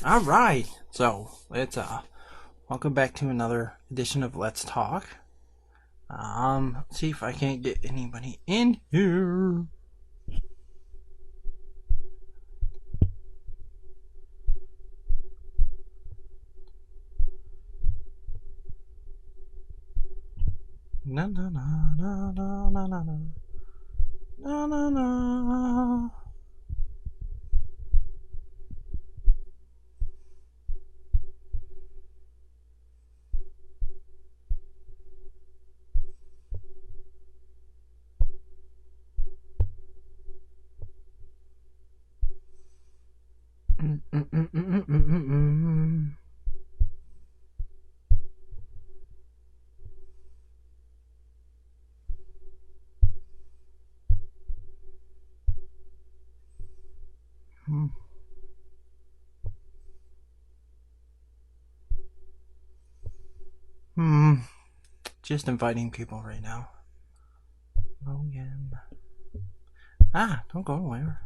All right. So let's welcome back to another edition of Let's Talk. See if I can't get anybody in here. Na na na na na na na na na na. Just inviting people right now. Logan. Don't go anywhere.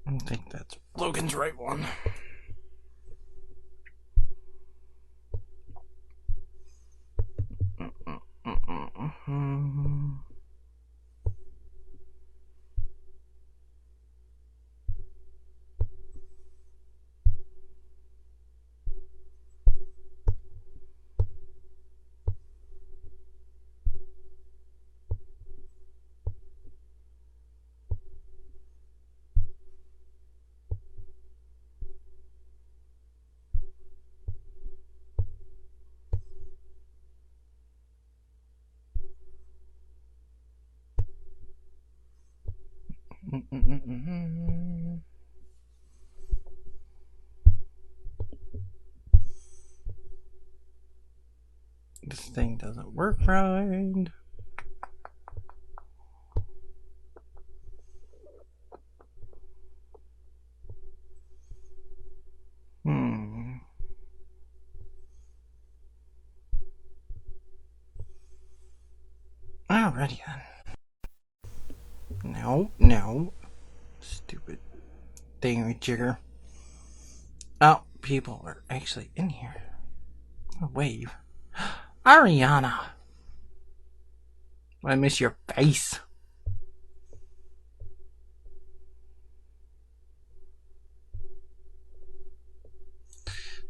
I think that's Logan's right one. This thing doesn't work right. Alrighty then. No. Stupid thingamajigger. Oh, people are actually in here. A wave. Ariana. I miss your face.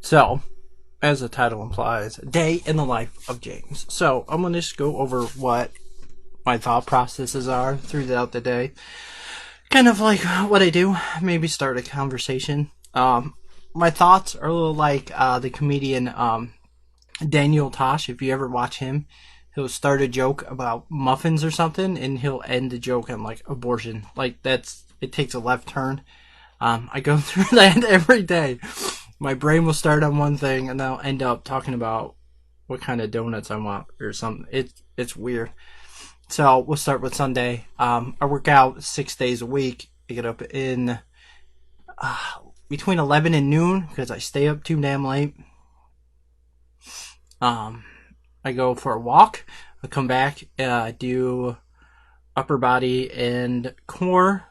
So, as the title implies, a day in the life of James. So, I'm going to just go over what my thought processes are throughout the day. Kind of like what I do. Maybe start a conversation. My thoughts are a little like the comedian Daniel Tosh. If you ever watch him, he'll start a joke about muffins or something, and he'll end the joke on like abortion. Like it takes a left turn. I go through that every day. My brain will start on one thing, and I'll end up talking about what kind of donuts I want or something. It's weird. So we'll start with Sunday. I work out 6 days a week. I get up in between 11 and noon because I stay up too damn late. I go for a walk. I come back, do upper body and core,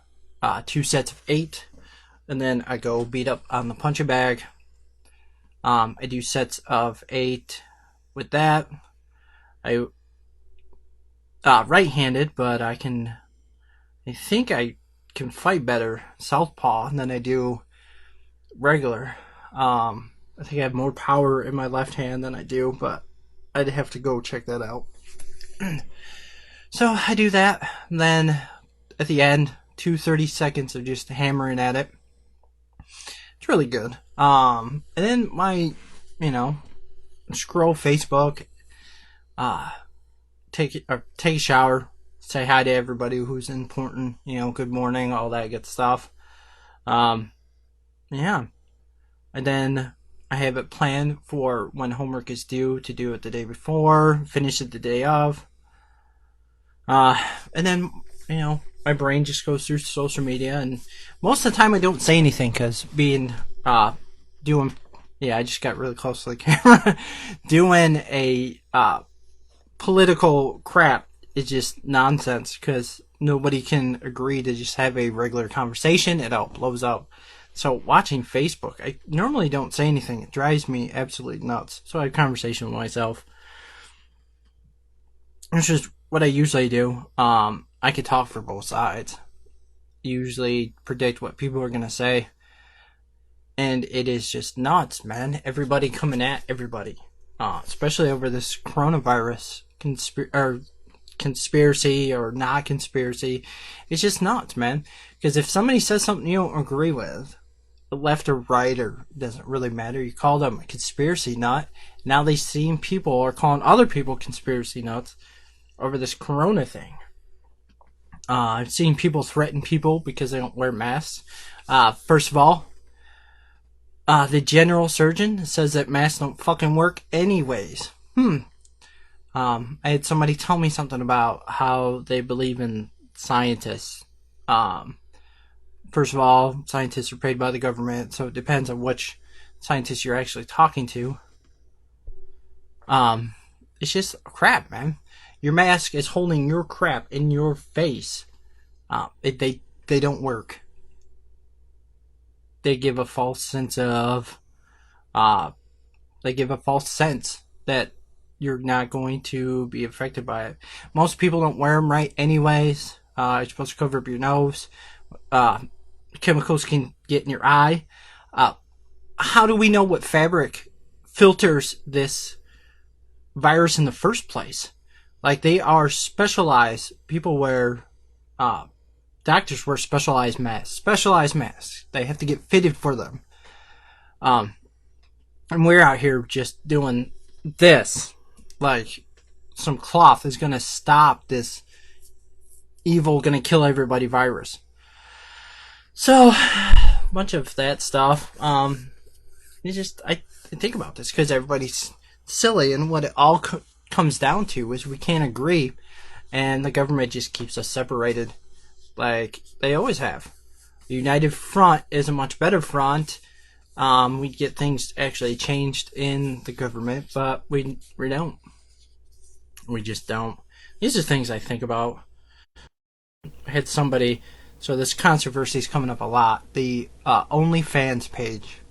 2 sets of 8, and then I go beat up on the punching bag. I do sets of 8 with that. I right-handed, but I think I can fight better southpaw than I do regular. I think I have more power in my left hand than I do, but I'd have to go check that out. So I do that, and then at the end, 30 seconds of just hammering at it. It's really good. And then scroll Facebook, take a shower, say hi to everybody who's important, good morning, all that good stuff. Yeah. And then I have it planned for when homework is due to do it the day before, finish it the day of. And then, my brain just goes through social media, and most of the time I don't say anything because being doing yeah, I just got really close to the camera. Doing a political crap is just nonsense because nobody can agree to just have a regular conversation. It all blows up. So watching Facebook, I normally don't say anything. It drives me absolutely nuts. So I have a conversation with myself. It's just what I usually do. I could talk for both sides. Usually predict what people are going to say. And it is just nuts, man. Everybody coming at everybody. Especially over this coronavirus conspiracy or not conspiracy. It's just nuts, man. Because if somebody says something you don't agree with, left or right, or doesn't really matter, you call them a conspiracy nut. Now they seem people are calling other people conspiracy nuts over this corona thing. I've seen people threaten people because they don't wear masks. First of all, the general surgeon says that masks don't fucking work anyways. I had somebody tell me something about how they believe in scientists. First of all, scientists are paid by the government, so it depends on which scientist you're actually talking to. It's just crap, man. Your mask is holding your crap in your face. They don't work. They give a false sense of, they give a false sense that you're not going to be affected by it. Most people don't wear them right anyways. You're supposed to cover up your nose. Chemicals can get in your eye. How do we know what fabric filters this virus in the first place? Like, they are specialized. People wear, doctors wear specialized masks. They have to get fitted for them. And we're out here just doing this. Like, some cloth is going to stop this evil, going to kill everybody virus. So, a bunch of that stuff. I think about this because everybody's silly, and what it all comes down to is we can't agree, and the government just keeps us separated like they always have. The United Front is a much better front. We get things actually changed in the government, but we don't. We just don't. These are things I think about. I had somebody, so this controversy is coming up a lot. The OnlyFans page.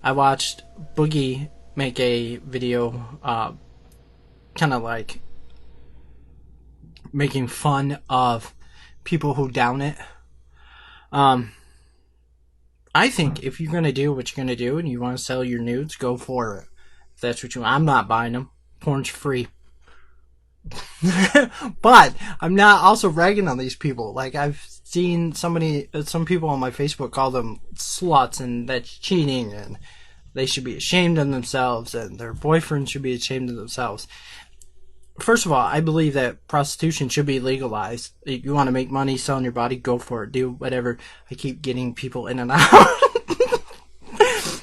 I watched Boogie make a video, kind of like making fun of people who down it. I think if you're going to do what you're going to do and you want to sell your nudes, go for it. If that's what you want. I'm not buying them. Porn's free. But I'm not also ragging on these people. Like, I've seen some people on my Facebook call them sluts, and that's cheating, and they should be ashamed of themselves, and their boyfriends should be ashamed of themselves. First of all, I believe that prostitution should be legalized. If you want to make money selling your body, go for it. Do whatever. I keep getting people in and out.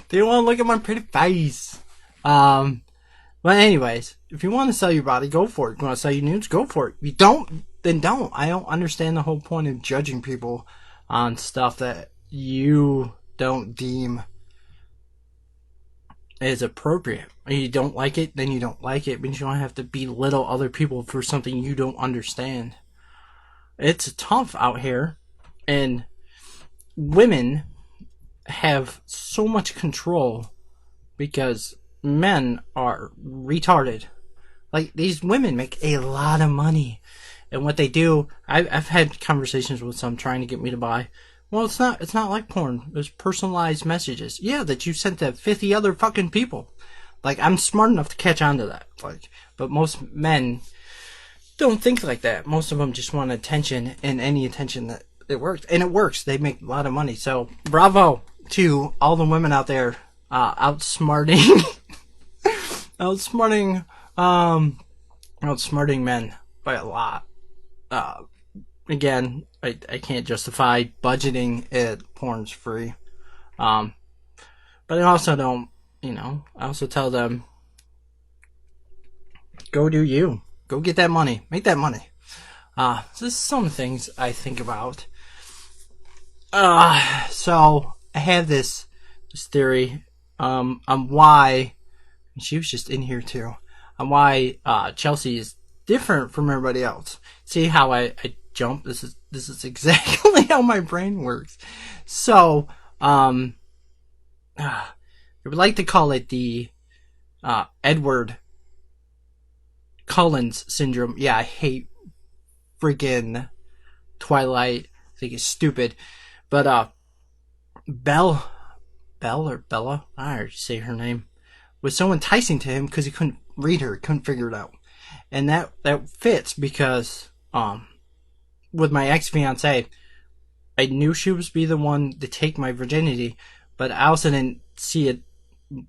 They don't want to look at my pretty face. But anyways, if you want to sell your body, go for it. If you want to sell your nudes, go for it. If you don't, then don't. I don't understand the whole point of judging people on stuff that you don't deem is appropriate. If you don't like it, then you don't like it. It means you don't have to belittle other people for something you don't understand. It's tough out here, and women have so much control because men are retarded. Like, these women make a lot of money, and what they do, I've had conversations with some trying to get me to buy. Well, it's not like porn. There's personalized messages. Yeah, that you sent to 50 other fucking people. Like, I'm smart enough to catch on to that. Like, but most men don't think like that. Most of them just want attention, and any attention that it works. And it works. They make a lot of money. So, bravo to all the women out there, outsmarting men by a lot. Again, I can't justify budgeting it. Porn's free. But I also don't, I also tell them, go do you. Go get that money. Make that money. This is some things I think about. So I have this theory, on why, and she was just in here too, on why, Chelsea is different from everybody else. See how I jump? This is exactly how my brain works. So, I would like to call it the, Edward Cullen's syndrome. Yeah, I hate freaking Twilight. I think it's stupid. But, Belle or Bella, I already say her name, was so enticing to him because he couldn't read her, couldn't figure it out. And that fits because, with my ex-fiance, I knew she was be the one to take my virginity, but I also didn't see it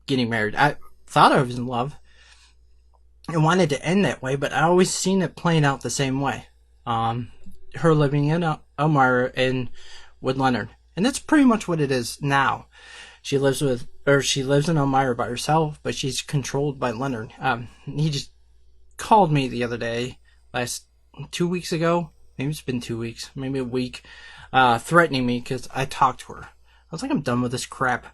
getting married. I thought I was in love and wanted to end that way, but I always seen it playing out the same way. Her living in Elmira and with Leonard. And that's pretty much what it is now. She lives in Elmira by herself, but she's controlled by Leonard. He just called me the other day, 2 weeks ago. Maybe it's been 2 weeks, maybe a week, threatening me because I talked to her. I was like, I'm done with this crap.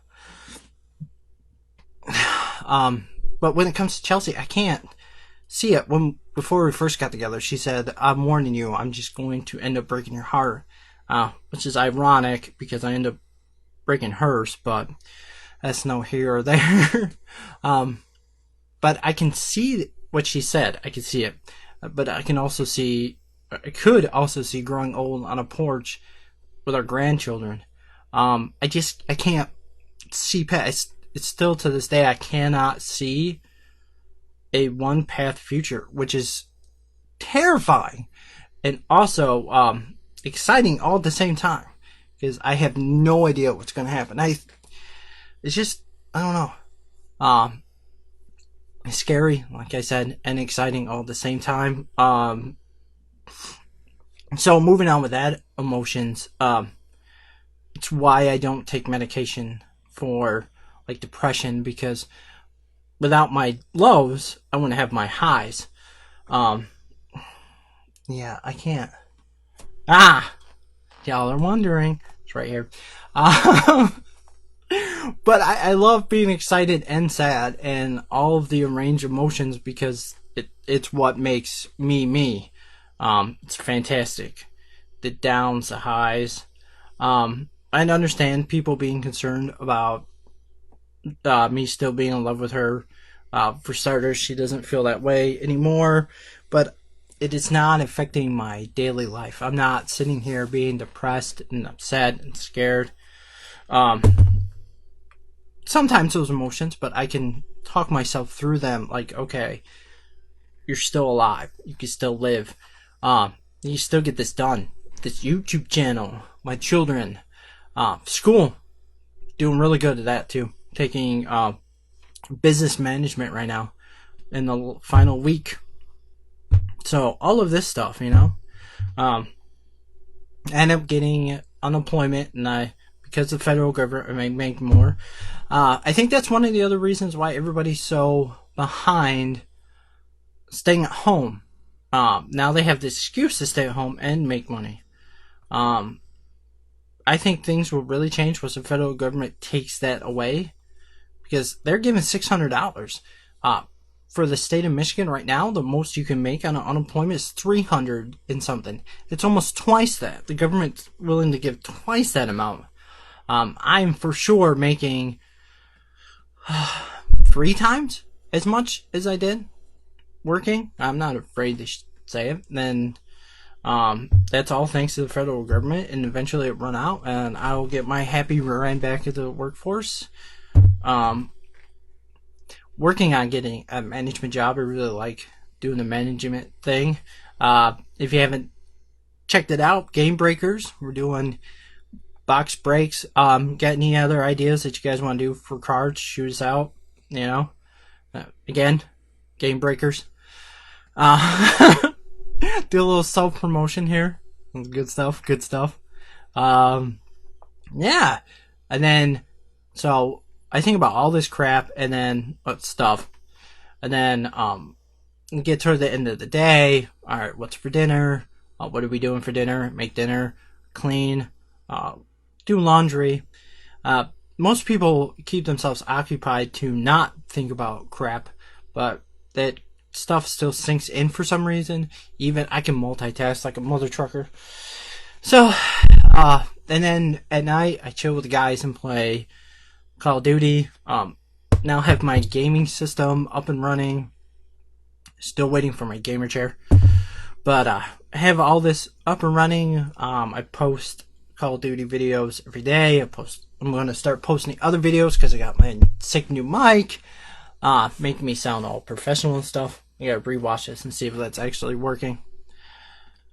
But when it comes to Chelsea, I can't see it. Before we first got together, she said, I'm warning you, I'm just going to end up breaking your heart. Which is ironic because I end up breaking hers, but that's no here or there. But I can see what she said. I can see it. But I could also see growing old on a porch with our grandchildren. I can't see past. It's still to this day, I cannot see a one path future, which is terrifying and also, exciting all at the same time because I have no idea what's going to happen. It's just, I don't know. It's scary, like I said, and exciting all at the same time. So moving on with that, emotions. It's why I don't take medication for like depression, because without my lows, I wouldn't have my highs. Yeah, I can't. Y'all are wondering. It's right here. But I love being excited and sad and all of the range of emotions because it's what makes me me. It's fantastic. The downs, the highs. I understand people being concerned about me still being in love with her. For starters, she doesn't feel that way anymore, but it is not affecting my daily life. I'm not sitting here being depressed and upset and scared. Sometimes those emotions, but I can talk myself through them like, okay, you're still alive. You can still live. You still get this done. This YouTube channel, my children, school, doing really good at that too. Taking business management right now in the final week. So all of this stuff, I end up getting unemployment, and because the federal government may make more. I think that's one of the other reasons why everybody's so behind staying at home. Now they have this excuse to stay at home and make money. I think things will really change once the federal government takes that away, because they're giving $600. For the state of Michigan right now, the most you can make on unemployment is $300 and something. It's almost twice that. The government's willing to give twice that amount. I'm for sure making 3 times as much as I did working. I'm not afraid to say it. Then that's all thanks to the federal government, and eventually it run out, and I will get my happy rear end back into the workforce. Working on getting a management job. I really like doing the management thing. If you haven't checked it out, Game Breakers. We're doing box breaks. Got any other ideas that you guys want to do for cards? Shoot us out. Again, Game Breakers. Do a little self promotion here. Good stuff. Yeah. And then, so I think about all this crap and then stuff. And then, get toward the end of the day. All right, what's for dinner? What are we doing for dinner? Make dinner, clean, do laundry. Most people keep themselves occupied to not think about crap, but that stuff still sinks in for some reason. Even I can multitask like a mother trucker. So, and then at night I chill with the guys and play Call of Duty. Now have my gaming system up and running. Still waiting for my gamer chair. But I have all this up and running. I post Call of Duty videos every day. I'm going to start posting other videos because I got my sick new mic. Making me sound all professional and stuff. I gotta rewatch this and see if that's actually working.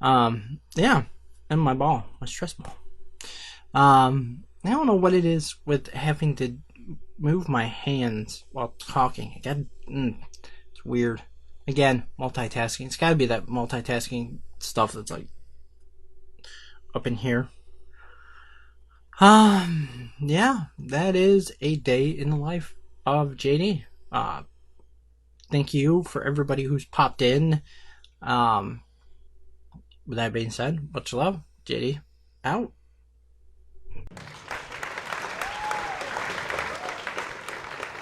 Yeah. And my stress ball. I don't know what it is with having to move my hands while talking. It's weird. Again, multitasking. It's gotta be that multitasking stuff that's like up in here. Yeah, that is a day in the life of JD. Thank you for everybody who's popped in. With that being said, much love. JD out.